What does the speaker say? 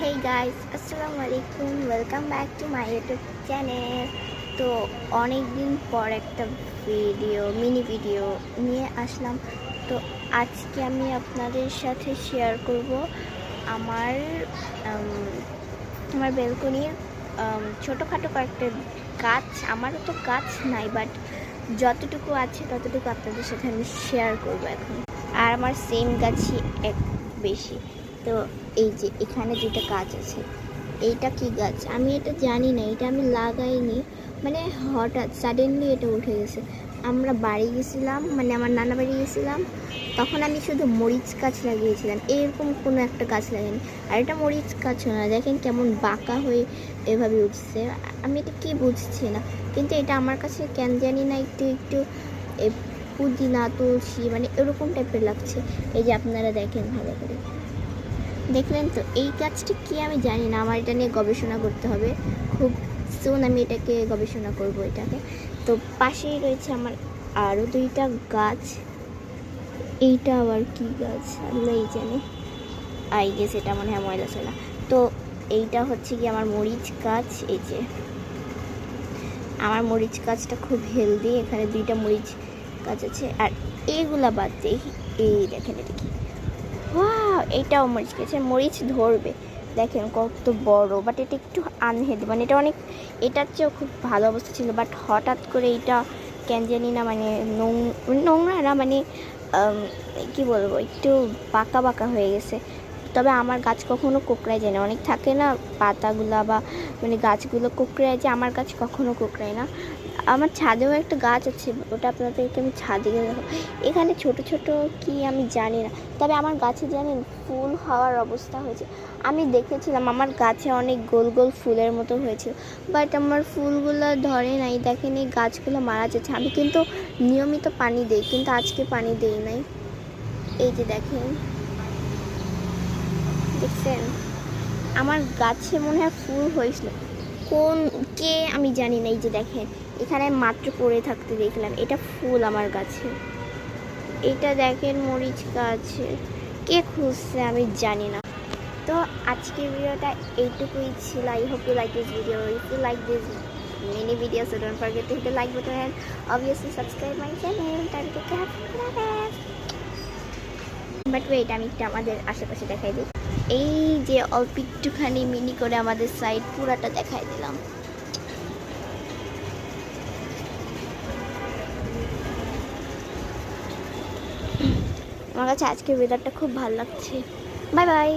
Hey guys, আসসালামু আলাইকুম, welcome back to my YouTube channel. তো অনেক দিন পর একটা মিনি ভিডিও নিয়ে আসলাম। তো আজকে আমি আপনাদের সাথে শেয়ার করব আমার আমার ব্যালকনির ছোটোখাটো কয়েকটা গাছ। আমারও তো গাছ নাই, বাট যতটুকু আছে ততটুকু আপনাদের সাথে আমি শেয়ার করব এখন। আর আমার সেম গাছই এক বেশি। তো এই যে এখানে যেটা গাছ আছে, এইটা কি গাছ আমি এটা জানি না, এটা আমি লাগাইনি, মানে হঠাৎ সাডেনলি এটা উঠে গেছে। আমরা বাড়ি গেছিলাম, মানে আমার নানা বাড়ি গেছিলাম, তখন আমি শুধু মরিচ গাছ লাগিয়েছিলাম, এরকম কোনো একটা গাছ লাগাইনি। আর এটা মরিচ গাছও না, দেখেন কেমন বাঁকা হয়ে এভাবে উঠছে। আমি এটা কি বুঝছি না, কিন্তু এটা আমার কাছে কেন জানি না একটু একটু পুদিনা তুলসী মানে এরকম টাইপের লাগছে। এই যে আপনারা দেখেন, ভালো করে দেখলেন তো, এই গাছটা কি আমি জানি না, আমার এটা নিয়ে গবেষণা করতে হবে। খুব সুন আমি এটাকে গবেষণা করব এটাকে। তো পাশেই রয়েছে আমার আরও দুইটা গাছ। এইটা আবার কি গাছ আল্লাহই জানে, আই গেস এটা মনে হয় ময়লা চলা। তো এইটা হচ্ছে কি আমার মরিচ গাছ। এই যে আমার মরিচ গাছটা খুব হেলদি, এখানে দুইটা মরিচ গাছ আছে। আর এইগুলা বাদ দিয়ে এই দেখেন এটা কি, ওয়াও, এইটাও মরিচ গাছে মরিচ ধরবে, দেখেন কত বড়। বাট এটা একটু আনহেলদি, মানে এটা অনেক, এটার চেয়েও খুব ভালো অবস্থা ছিল, বাট হঠাৎ করে এইটা কেন জানি না, মানে নোংরা না, মানে কি বলবো, একটু বাঁকা বাঁকা হয়ে গেছে। তবে আমার গাছ কখনো কোঁকড়ায় যায় না, অনেক থাকে না পাতাগুলা বা মানে গাছগুলো কোঁকড়ায় যায়, আমার গাছ কখনো কোঁকড়ায় না। আমার ছাদেও একটা গাছ আছে, ওটা আপনাদেরকে আমি ছাদে গেলে দেখাবো। এখানে ছোট ছোট কি আমি জানি না, তবে আমার গাছে জানেন ফুল হওয়ার অবস্থা হয়েছে। আমি দেখেছিলাম আমার গাছে অনেক গোল গোল ফুলের মতো হয়েছিল, বাট আমার ফুলগুলো ধরে নাই, দেখেন এই গাছগুলো মারা যাচ্ছে। আমি কিন্তু নিয়মিত পানি দিই, কিন্তু আজকে পানি দিই নাই। এই যে দেখেন, দেখছেন আমার গাছে মনে হয় ফুল হয়েছিল, কোন কে আমি জানি না। এই যে দেখেন এখানে মাত্র পড়ে থাকতে দেখলাম, এটা ফুল আমার গাছে। এটা দেখেন মরিচ গাছ, কে খুঁজছে আমি জানি না। তো আজকের ভিডিওটা এইটুকুই ছিল। I hope you like this video. If you like this mini videos, so don't forget to hit the like button and obviously subscribe my channel. But wait, আমি একটু আমাদের আশেপাশে দেখাই দিই। এই যে অল্প একটুখানি মিনি করে আমাদের সাইড পুরাটা দেখাই দিলাম। আমার কাছে আজকের ওয়েদারটা খুব ভালো লাগছে। Bye bye.